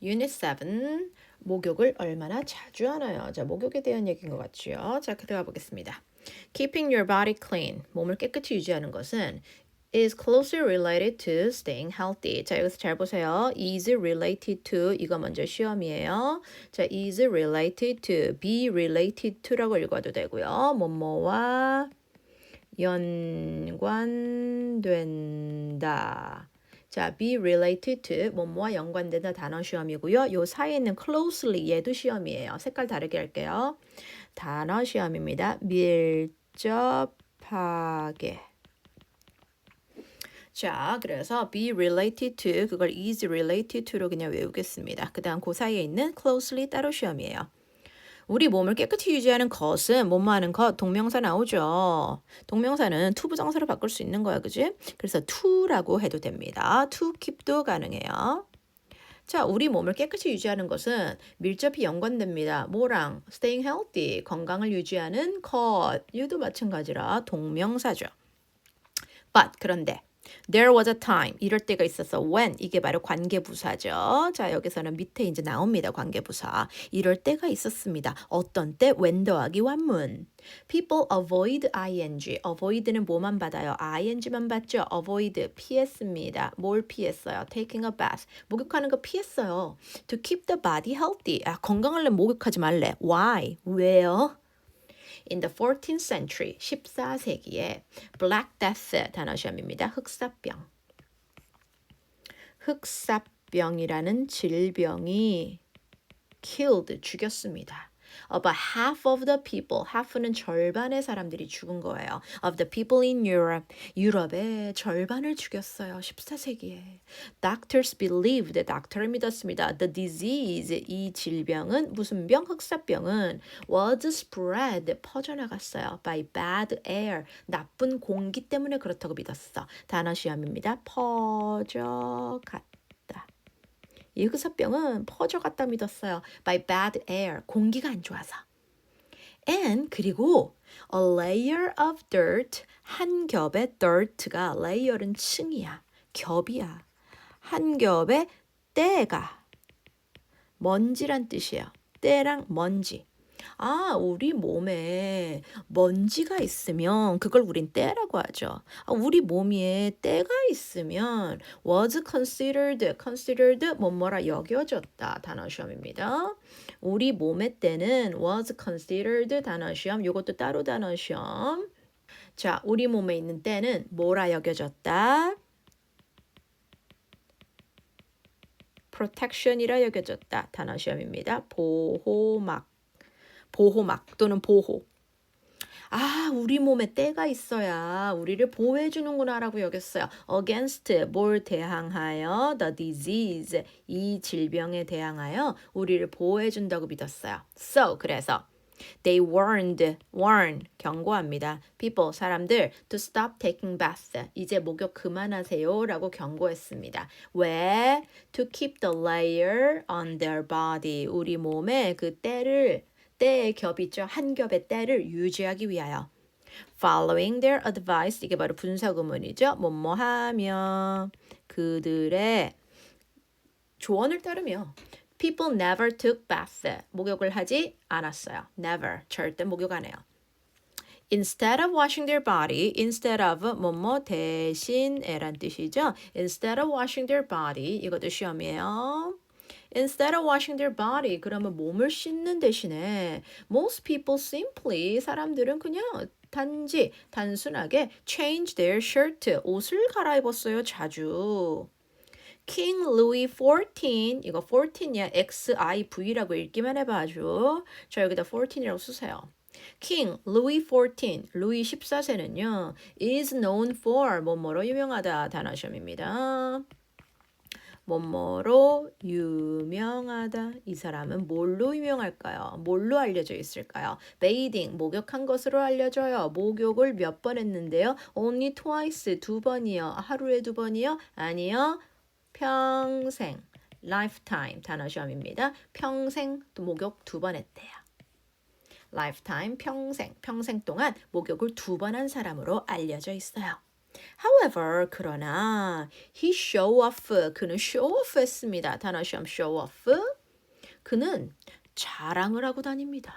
Unit 7 목욕을 얼마나 자주 하나요? 자, 목욕에 대한 얘기인 것 같죠? 자, 들어가 보겠습니다. Keeping your body clean, 몸을 깨끗이 유지하는 것은 is closely related to staying healthy. 자, 여기서 잘 보세요. is related to 이거 먼저 시험이에요. 자, is related to, be related to라고 읽어도 되고요. 뭐뭐와 연관된다. 자, be related to 뭐뭐와 연관된다 단어 시험이고요. 요 사이에 있는 closely 얘도 시험이에요. 색깔 다르게 할게요. 단어 시험입니다. 밀접하게. 자, 그래서 be related to 그걸 is related to로 그냥 외우겠습니다. 그 다음 그 사이에 있는 closely 따로 시험이에요. 우리 몸을 깨끗이 유지하는 것은 뭐뭐 하는 것 동명사 나오죠. 동명사는 to 부정사로 바꿀 수 있는 거야, 그지? 그래서 to라고 해도 됩니다. to keep도 가능해요. 자, 우리 몸을 깨끗이 유지하는 것은 밀접히 연관됩니다. 뭐랑? staying healthy, 건강을 유지하는 것. 이도 마찬가지라 동명사죠. But 그런데 there was a time 이럴 때가 있었어. when 이게 바로 관계부사죠. 자, 여기서는 밑에 이제 나옵니다. 관계부사. 이럴 때가 있었습니다. 어떤 때? when 더하기 완문. people avoid ing. avoid는 뭐만 받아요? ing만 받죠. avoid 피했습니다. 뭘 피했어요? taking a bath. 목욕하는 거 피했어요. to keep the body healthy. 아, 건강하려면 목욕하지 말래. why? 왜요? In the 14th century, 14세기에 Black Death 단어 시험입니다. 흑사병. 흑사병이라는 질병이 killed, 죽였습니다. About half of the people, half는 절반의 사람들이 죽은 거예요. Of the people in Europe, 유럽의 절반을 죽였어요. 14세기에. Doctors believed, 닥터를 믿었습니다. The disease, 이 질병은 무슨 병? 흑사병은 was spread, 퍼져나갔어요. By bad air, 나쁜 공기 때문에 그렇다고 믿었어. 단어 시험입니다. 퍼져갔다. 이 흑사병은 퍼져갔다 믿었어요. By bad air, 공기가 안 좋아서. And 그리고 a layer of dirt, 한 겹의 dirt가 layer은 층이야, 겹이야. 한 겹의 때가 먼지란 뜻이에요. 때랑 먼지. 아, 우리 몸에 먼지가 있으면 그걸 우린 때라고 하죠. 아, 우리 몸에 때가 있으면 was considered 뭐뭐라 여겨졌다. 단어 시험입니다. 우리 몸의 때는 was considered 단어 시험. 이것도 따로 단어 시험. 자, 우리 몸에 있는 때는 뭐라 여겨졌다? protection이라 여겨졌다. 단어 시험입니다. 보호막 또는 보호. 아, 우리 몸에 때가 있어야 우리를 보호해주는구나 라고 여겼어요. against, 뭘 대항하여? the disease, 이 질병에 대항하여 우리를 보호해준다고 믿었어요. So, 그래서 they warn, 경고합니다. people, 사람들, to stop taking bath, 이제 목욕 그만하세요 라고 경고했습니다. 왜? to keep the layer on their body, 우리 몸에 그 때의 겹 있죠. 한 겹의 때를 유지하기 위하여. Following their advice, 이게 바로 분사구문이죠. 뭐뭐하며 그들의 조언을 따르며 people never took bath, 목욕을 하지 않았어요. never, 절대 목욕 안 해요. Instead of washing their body, instead of 뭐뭐 대신에란 뜻이죠. Instead of washing their body, 이것도 시험이에요. Instead of washing their body, 그러면 몸을 씻는 대신에 most people simply, 사람들은 그냥 단순하게 change their shirt, 옷을 갈아입었어요. 자주. King Louis XIV, 이거 14이야. XIV라고 읽기만 해봐줘. 자, 여기다 14이라고 쓰세요. King Louis XIV, 루이 14세는요, is known for 뭐뭐로 유명하다. 단어 시험입니다. 뭐뭐로 유명하다. 이 사람은 뭘로 유명할까요? 뭘로 알려져 있을까요? bathing, 목욕한 것으로 알려져요. 목욕을 몇 번 했는데요? only twice, 두 번이요. 하루에 두 번이요? 아니요. 평생, lifetime 단어 시험입니다. 평생 또 목욕 두 번 했대요. lifetime, 평생 동안 목욕을 두 번 한 사람으로 알려져 있어요. However, 그러나 he show off, 그는 show off 했습니다. 단어 시험 show off. 그는 자랑을 하고 다닙니다.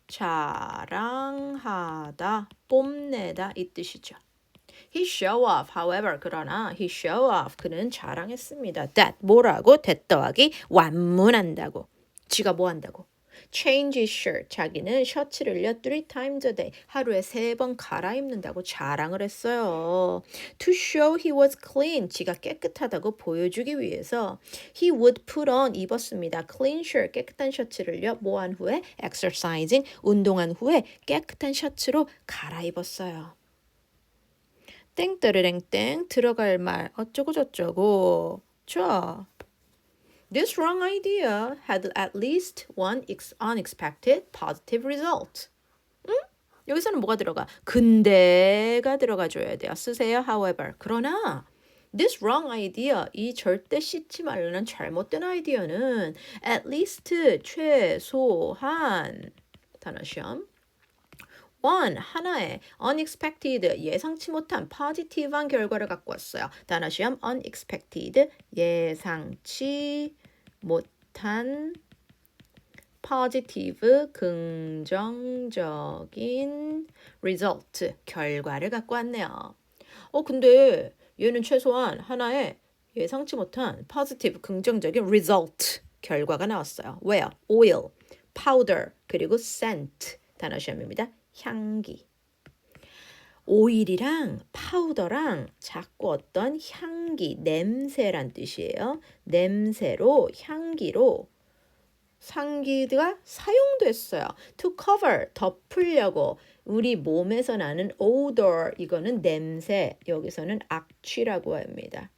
자랑하다, 뽐내다 이 뜻이죠. He show off, however, 그러나 he show off, 그는 자랑했습니다. That, 뭐라고? that 더하기 완문한다고. 지가 뭐 한다고? Change his shirt, 자기는 셔츠를요 3 times a day, 하루에 3번 갈아입는다고 자랑을 했어요. To show he was clean, 지가 깨끗하다고 보여주기 위해서 he would put on, 입었습니다. Clean shirt, 깨끗한 셔츠를요 뭐 한 후에? Exercising, 운동한 후에 깨끗한 셔츠로 갈아입었어요. 땡ጠ르랭땡 들어갈 말 어쩌고 저쩌고 자 This wrong idea had at least one unexpected positive result. 여기서는 뭐가 들어가? 근데가 들어가줘야 돼요. 쓰세요. However. 그러나 This wrong idea, 이 절대 씻지 말라는 잘못된 아이디어는 at least, 최소한 단어 시험 one, 하나의 unexpected, 예상치 못한 positive한 결과를 갖고 왔어요. 단어 시험 unexpected, 예상치 못한 positive, 긍정적인 result, 결과를 갖고 왔네요. 근데 얘는 최소한 하나의 예상치 못한 positive, 긍정적인 result, 결과가 나왔어요. 왜요? oil, powder, 그리고 scent, 단어 시험입니다. 향기. 오일이랑 파우더랑 자꾸 어떤 향기, 냄새란 뜻이에요. 냄새로, 향기로 상기가 사용됐어요. To cover, 덮으려고. 우리 몸에서 나는 odor, 이거는 냄새. 여기서는 악취라고 합니다.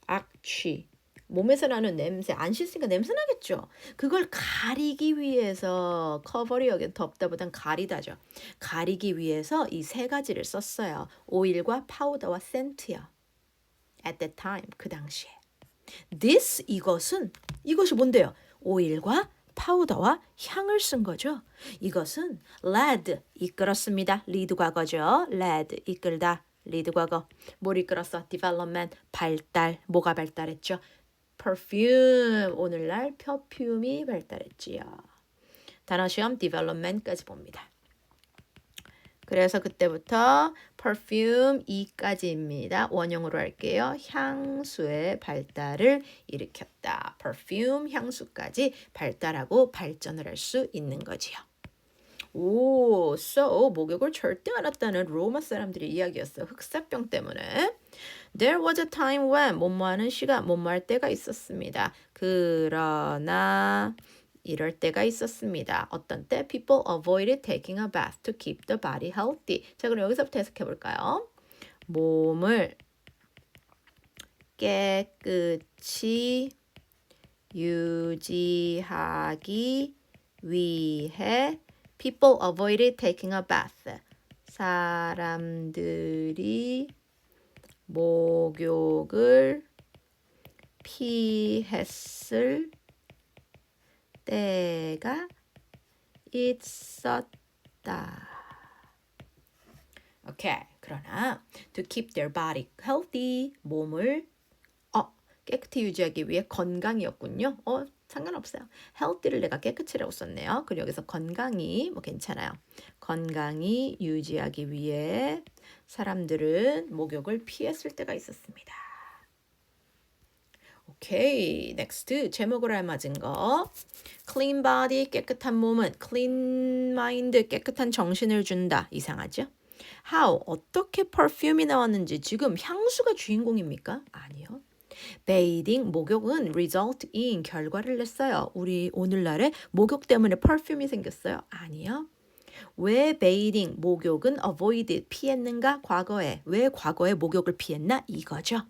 악취. 몸에서 나는 냄새, 안 씻으니까 냄새 나겠죠. 그걸 가리기 위해서 cover이 여기 덮다보단 가리다죠. 가리기 위해서 이 세 가지를 썼어요. 오일과 파우더와 센트요. At that time, 그 당시에. This, 이것이 뭔데요? 오일과 파우더와 향을 쓴 거죠. 이것은 led, 이끌었습니다. lead 과거죠. led, 이끌다. 리드 과거. 뭘 이끌었어? development, 발달. 뭐가 발달했죠? perfume, 오늘날 perfume이 발달했지요. 단어 시험 development까지 봅니다. 그래서 그때부터 perfume 2까지입니다. 원형으로 할게요. 향수의 발달을 일으켰다. perfume, 향수까지 발달하고 발전을 할 수 있는 거지요. 오, so 목욕을 절대 안 했다는 로마 사람들의 이야기였어. 흑사병 때문에. There was a time when 뭐뭐하는 시간, 뭐뭐할 때가 있었습니다. 그러나 이럴 때가 있었습니다. 어떤 때? People avoided taking a bath to keep the body healthy. 자, 그럼 여기서부터 해석해 볼까요? 몸을 깨끗이 유지하기 위해 people avoided taking a bath. 사람들이 목욕을 피했을 때가 있었다. 오케이. 그러나 to keep their body healthy, 몸을 깨끗이 유지하기 위해 건강이었군요. 상관없어요. healthy를 내가 깨끗이라고 썼네요. 그리고 여기서 건강이 뭐 괜찮아요. 건강이 유지하기 위해 사람들은 목욕을 피했을 때가 있었습니다. 오케이, next 제목으로 알맞은 거. clean body, 깨끗한 몸은 clean mind, 깨끗한 정신을 준다. 이상하죠? how, 어떻게 perfume이 나왔는지 지금 향수가 주인공입니까? 아니요. bathing, 목욕은 result in, 결과를 냈어요. 우리 오늘날에 목욕 때문에 perfume이 생겼어요? 아니요. 왜 bathing, 목욕은 avoided, 피했는가? 과거에. 왜 과거에 목욕을 피했나? 이거죠.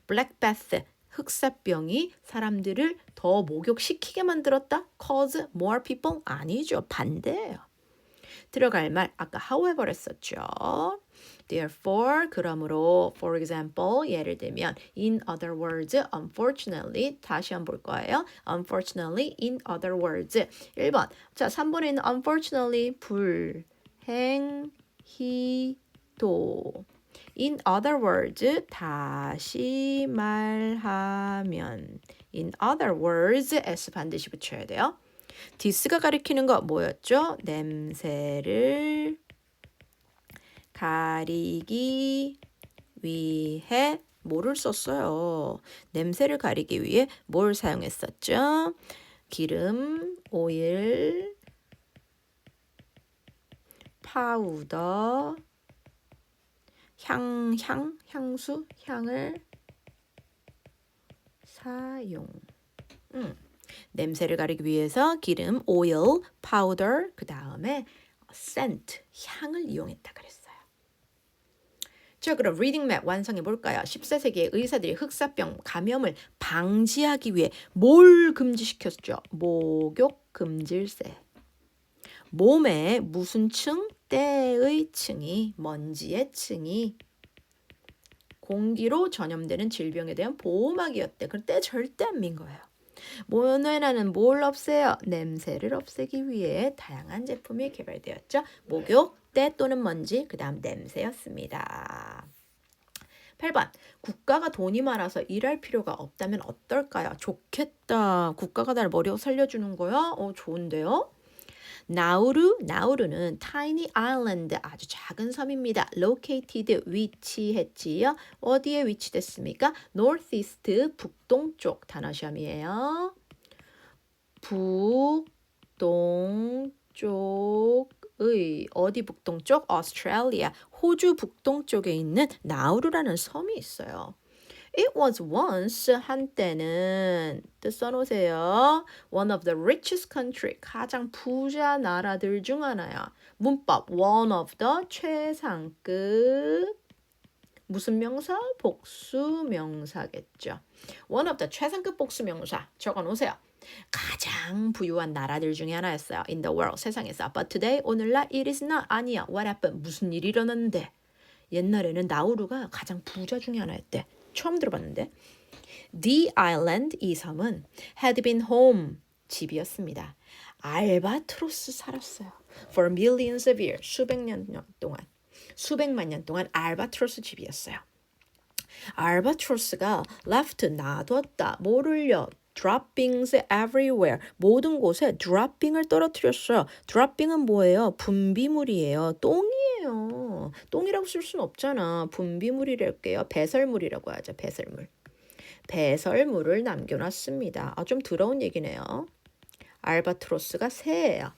black bath, 흑사병이 사람들을 더 목욕시키게 만들었다? cause more people? 아니죠. 반대예요. 들어갈 말 아까 however 했었죠. Therefore, 그러므로, for example, 예를 들면 in other words, unfortunately, 다시 한번 볼 거예요. Unfortunately, in other words. 1번. 자, 3번에 있는 unfortunately, 불행히도. In other words, 다시 말하면. In other words, s 반드시 붙여야 돼요. this가 가리키는 거 뭐였죠? 냄새를 가리기 위해 뭐를 썼어요? 냄새를 가리기 위해 뭘 사용했었죠? 기름, 오일, 파우더, 향수, 향을 사용. 냄새를 가리기 위해서 기름, 오일, 파우더, 그 다음에 scent, 향을 이용했다 그랬어요. 자, 그럼 reading map 완성해 볼까요? 14세기의 의사들이 흑사병 감염을 방지하기 위해 뭘 금지시켰죠? 목욕 금질세. 몸에 무슨 층? 때의 층이, 먼지의 층이 공기로 전염되는 질병에 대한 보호막이었대. 그럼 때 절대 안 민 거예요. 모노에나는 뭘 없애요? 냄새를 없애기 위해 다양한 제품이 개발되었죠. 목욕, 때 또는 먼지, 그 다음 냄새였습니다. 8번. 국가가 돈이 많아서 일할 필요가 없다면 어떨까요? 좋겠다. 국가가 날 머리 살려주는 거야? 좋은데요? 나우루는 tiny island, 아주 작은 섬입니다. located, 위치했지요. 어디에 위치됐습니까? northeast, 북동쪽 단어 시험이에요. 북동쪽의 어디 북동쪽? 오스트레일리아, 호주 북동쪽에 있는 나우루라는 섬이 있어요. It was once, 한때는, 뜻 써놓으세요. One of the richest country, 가장 부자 나라들 중 하나야. 문법, one of the, 최상급. 무슨 명사? 복수 명사겠죠. One of the, 최상급 복수 명사. 적어놓으세요. 가장 부유한 나라들 중에 하나였어요. In the world, 세상에서. But today, 오늘날 it is not, 아니야. What happened? 무슨 일이 일어났는데? 옛날에는 나우루가 가장 부자 중에 하나였대. 처음 들어봤는데. The island, 이 섬은 had been home, 집이었습니다. 알바트로스 살았어요. For millions of years, 수백만 년 동안 알바트로스 집이었어요. 알바트로스가 left, 놔뒀다. 뭐를요? droppings everywhere. 모든 곳에 dropping을 떨어뜨렸어요. dropping은 뭐예요? 분비물이에요. 똥이에요. 똥이라고 쓸 수는 없잖아. 분비물이랄게요. 배설물이라고 하죠. 배설물. 배설물을 남겨놨습니다. 좀 더러운 얘기네요. 알바트로스가 새예요.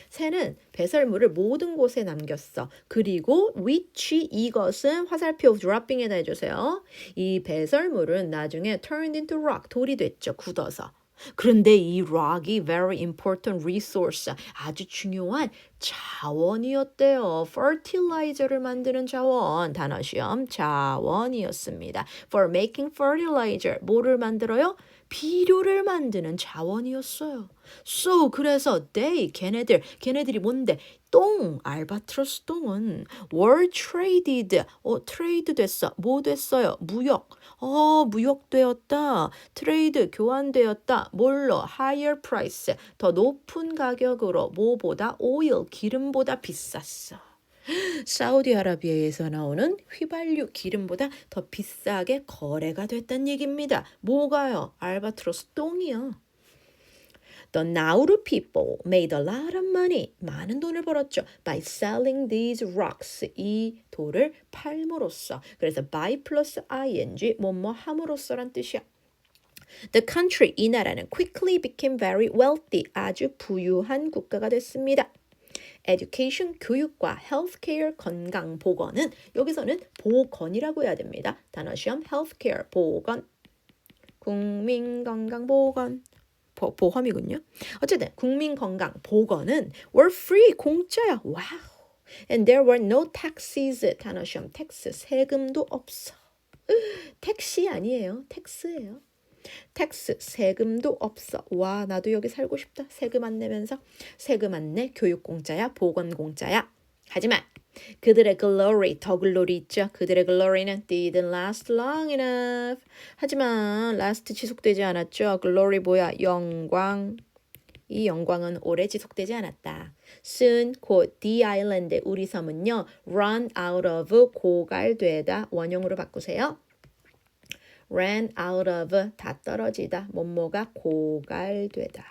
새는 배설물을 모든 곳에 남겼어. 그리고 which, 이것은 화살표 dropping에다 해주세요. 이 배설물은 나중에 turned into rock, 돌이 됐죠. 굳어서. 그런데 이 rock이 very important resource, 아주 중요한 자원이었대요. fertilizer를 만드는 자원, 단어 시험 자원이었습니다. For making fertilizer, 뭐를 만들어요? 비료를 만드는 자원이었어요. So, 그래서 they, 걔네들이 뭔데? 똥, 알바트로스 똥은 were traded, 트레이드 됐어. 뭐 됐어요? 무역. 무역되었다. 트레이드, 교환되었다. 뭘로? higher price, 더 높은 가격으로. 뭐보다? 오일, 기름보다 비쌌어. 사우디아라비아에서 나오는 휘발유 기름보다 더 비싸게 거래가 됐다는 얘기입니다. 뭐가요? 알바트로스 똥이요. The Nauru people made a lot of money. 많은 돈을 벌었죠. By selling these rocks. 이 돌을 팔므로써. 그래서 by 플러스 ing, 뭐뭐 함으로써란 뜻이야. The country, 이 나라는 quickly became very wealthy. 아주 부유한 국가가 됐습니다. Education, 교육과 healthcare, 건강, 보건은 여기서는 보건이라고 해야 됩니다. 단어 시험 healthcare, 보건, 국민건강보건, 보험이군요. 어쨌든 국민건강, 보건은 were free, 공짜야. 와우. And there were no taxes, 단어 시험 tax, 세금도 없어. 택시 아니에요. 텍스예요. 텍스, 세금도 없어. 와, 나도 여기 살고 싶다. 세금 안 내면서. 세금 안 내, 교육 공짜야, 보건 공짜야. 하지만 그들의 glory, 더 글로리 있죠. 그들의 glory는 didn't last long enough. 하지만 last 지속되지 않았죠. glory 뭐야? 영광. 이 영광은 오래 지속되지 않았다. Soon, 곧 the island, 우리 섬은요. run out of, 고갈되다. 원형으로 바꾸세요. ran out of, 다 떨어지다. 뭐뭐가 고갈되다.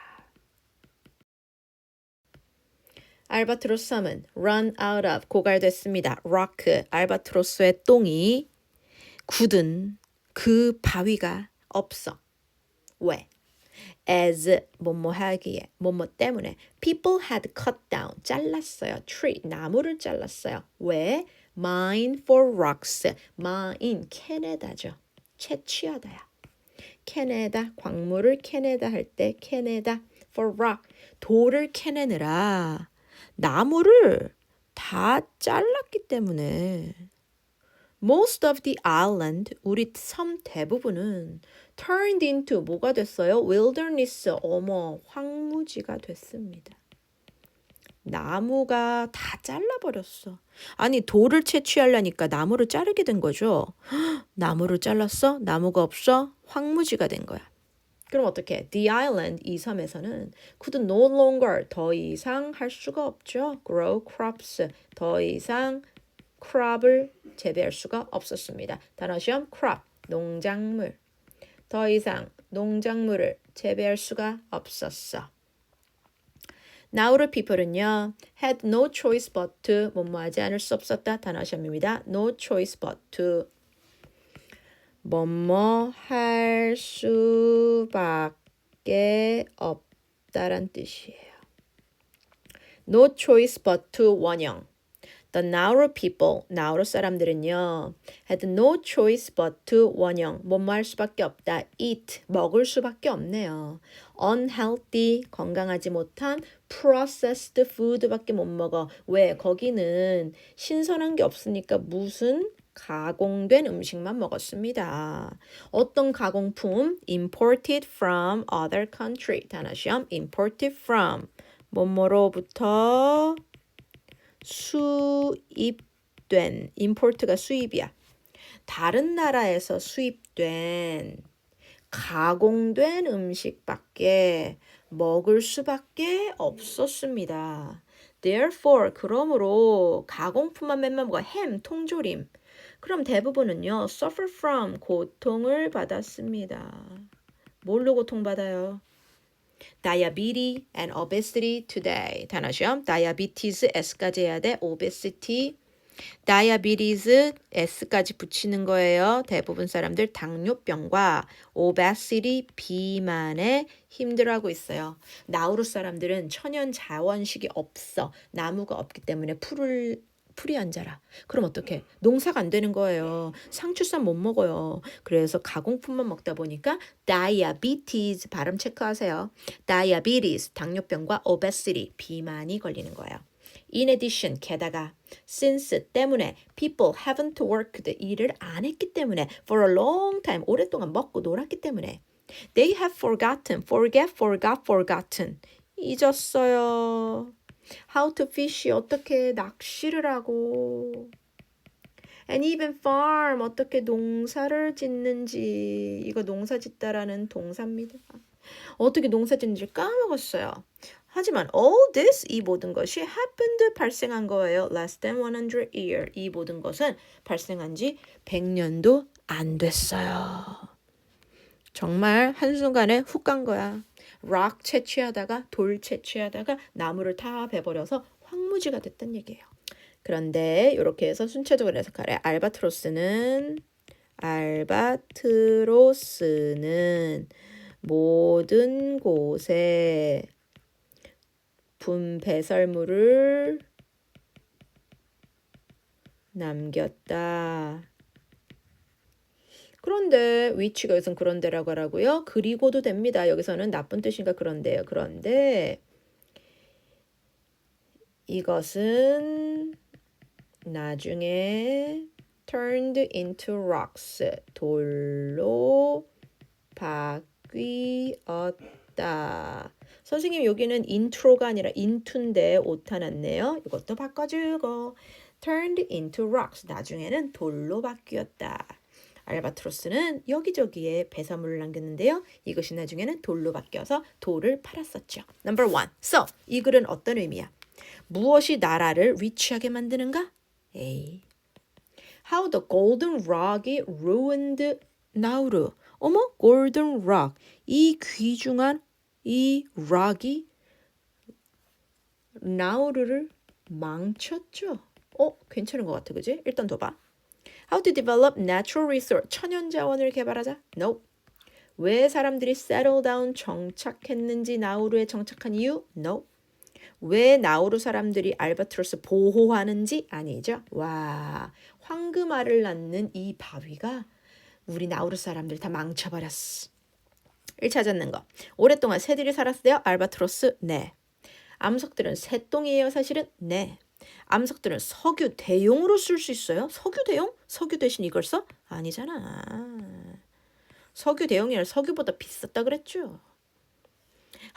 알바트로스 섬은 run out of, 고갈됐습니다. rock, 알바트로스의 똥이 굳은 그 바위가 없어. 왜? as 뭐뭐 하기에 뭐뭐 때문에 people had cut down 잘랐어요. tree 나무를 잘랐어요. 왜? mine for rocks mine 캐내다죠. 채취하다야. 캐내다 광물을 캐내다 할 때 캐내다 for rock 돌을 캐내느라 나무를 다 잘랐기 때문에 most of the island 우리 섬 대부분은 turned into 뭐가 됐어요? wilderness 어머 황무지가 됐습니다. 나무가 다 잘라버렸어. 아니 돌을 채취하려니까 나무를 자르게 된 거죠. 나무를 잘랐어? 나무가 없어? 황무지가 된 거야. 그럼 어떻게? The island 이 섬에서는 could no longer 더 이상 할 수가 없죠. grow crops 더 이상 crop을 재배할 수가 없었습니다. 단어 시험 crop 농작물 더 이상 농작물을 재배할 수가 없었어. Now the people은요 had no choice but to 뭐뭐하지 않을 수 없었다. 단어 시험입니다. No choice but to 뭐뭐 할 수밖에 없다란 뜻이에요. No choice but to 원형 The Nauru people, 나우루 사람들은요, had no choice but to 원형, 뭐뭐 할 수밖에 없다. eat, 먹을 수밖에 없네요. unhealthy, 건강하지 못한 processed food밖에 못 먹어. 왜? 거기는 신선한 게 없으니까 무슨 가공된 음식만 먹었습니다. 어떤 가공품? imported from other country. 단어 시험, imported from, 뭐뭐로부터 수입된, import가 수입이야. 다른 나라에서 수입된 가공된 음식밖에 먹을 수밖에 없었습니다. Therefore, 그러므로 가공품만 맨날 먹어. 햄, 통조림. 그럼 대부분은요, suffer from, 고통을 받았습니다. 뭘로 고통받아요? Diabetes and obesity today. 단어 시험. Diabetes S까지 해야 돼. Obesity. Diabetes S까지 붙이는 거예요. 대부분 사람들 당뇨병과 obesity 비만에 힘들어하고 있어요. 나우루 사람들은 천연 자원식이 없어. 나무가 없기 때문에 풀이 안 자라. 그럼 어떡해? 농사가 안 되는 거예요. 상추쌈 못 먹어요. 그래서 가공품만 먹다 보니까 diabetes 발음 체크하세요. diabetes 당뇨병과 obesity 비만이 걸리는 거예요. In addition 게다가 since 때문에 people haven't worked 일을 안 했기 때문에 for a long time 오랫동안 먹고 놀았기 때문에 they have forgotten forgotten 잊었어요. How to fish 어떻게 낚시를 하고 and even farm 어떻게 농사를 짓는지 이거 농사 짓다라는 동사입니다. 어떻게 농사 짓는지 까먹었어요. 하지만 all this 이 모든 것이 happened 발생한 거예요. less than 100 year 이 모든 것은 발생한 지 100년도 안 됐어요. 정말 한순간에 훅 간 거야. rock 채취하다가 돌 채취하다가 나무를 다 베버려서 황무지가 됐단 얘기예요. 그런데 이렇게 해서 순차적으로 해석하래. 알바트로스는 모든 곳에 분배설물을 남겼다. 그런데 위치가 여기서는 그런데라고 하라고요. 그리고도 됩니다. 여기서는 나쁜 뜻인가 그런데요. 그런데 이것은 나중에 turned into rocks 돌로 바뀌었다. 선생님 여기는 intro가 아니라 into인데 오타 났네요. 이것도 바꿔주고 turned into rocks 나중에는 돌로 바뀌었다. 알바트로스는 여기저기에 배설물을 남겼는데요. 이것이 나중에는 돌로 바뀌어서 돌을 팔았었죠. Number one. So, 이 글은 어떤 의미야? 무엇이 나라를 위치하게 만드는가? A. How the golden rock이 ruined 나우루. 어머, golden rock. 이 귀중한 이 rock이 나우루를 망쳤죠. 괜찮은 것 같아, 그지? 일단 더 봐. How to develop natural resource. 천연 자원을 개발하자. No. 왜 사람들이 settle down 정착했는지 나우루에 정착한 이유? No. 왜 나우루 사람들이 알바트로스 보호하는지? 아니죠. 와, 황금알을 낳는 이 바위가 우리 나우루 사람들 다 망쳐버렸어. 1차 찾는 거. 오랫동안 새들이 살았어요? 알바트로스? 네. 암석들은 새똥이에요, 사실은? 네. 암석들은 석유 대용으로 쓸 수 있어요? 석유 대용? 석유 대신 이걸 써? 아니잖아. 석유 대용이 아니라 석유보다 비쌌다 그랬죠.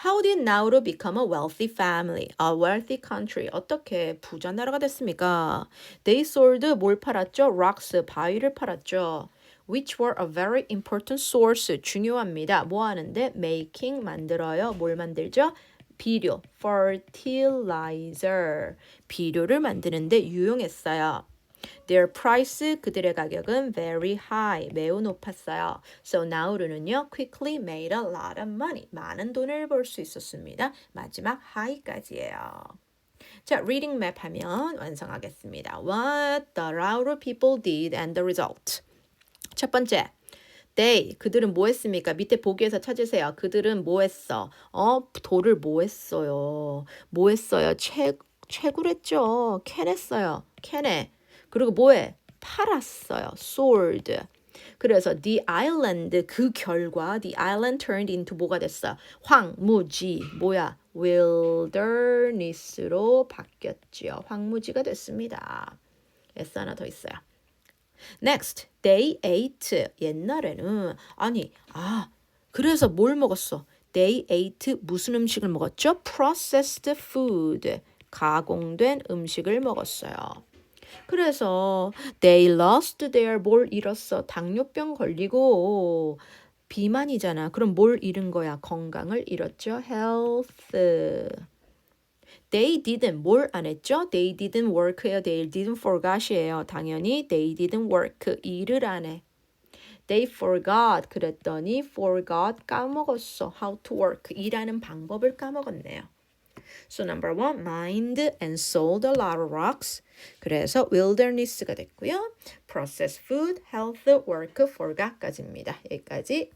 How did Nauru become a wealthy family, a wealthy country? 어떻게 부자 나라가 됐습니까? They sold 뭘 팔았죠? Rocks, 바위를 팔았죠. Which were a very important source, 중요합니다. 뭐 하는데? Making, 만들어요. 뭘 만들죠? 비료, fertilizer, 비료를 만드는데 유용했어요. Their price, 그들의 가격은 very high, 매우 높았어요. So 나우루는요, quickly made a lot of money, 많은 돈을 벌 수 있었습니다. 마지막 high까지예요. 자, reading map 하면 완성하겠습니다. What the Nauru people did and the result. 첫 번째, they, 그들은 뭐 했습니까? 밑에 보기에서 찾으세요. 그들은 뭐 했어? 돌을 뭐 했어요? 뭐 했어요? 채굴했죠. 캐냈어요. 캐내. 그리고 뭐해? 팔았어요. sold. 그래서 the island, 그 결과 the island turned into 뭐가 됐어? 황무지. 뭐야? wilderness로 바뀌었지요. 황무지가 됐습니다. S 하나 더 있어요. Next, they ate. 옛날에는 그래서 뭘 먹었어? They ate 무슨 음식을 먹었죠? Processed food. 가공된 음식을 먹었어요. 그래서 they lost their 뭘 잃었어? 당뇨병 걸리고 비만이잖아. 그럼 뭘 잃은 거야? 건강을 잃었죠. Health. They didn't 뭘 안 했죠? They didn't work예요. They didn't forgot이에요. 당연히 they didn't work 일을 안 해. They forgot 그랬더니 forgot 까먹었어. How to work 일하는 방법을 까먹었네요. So number one, mined and sold a lot of rocks. 그래서 wilderness가 됐고요. Processed food, health, work, forgot까지입니다. 여기까지.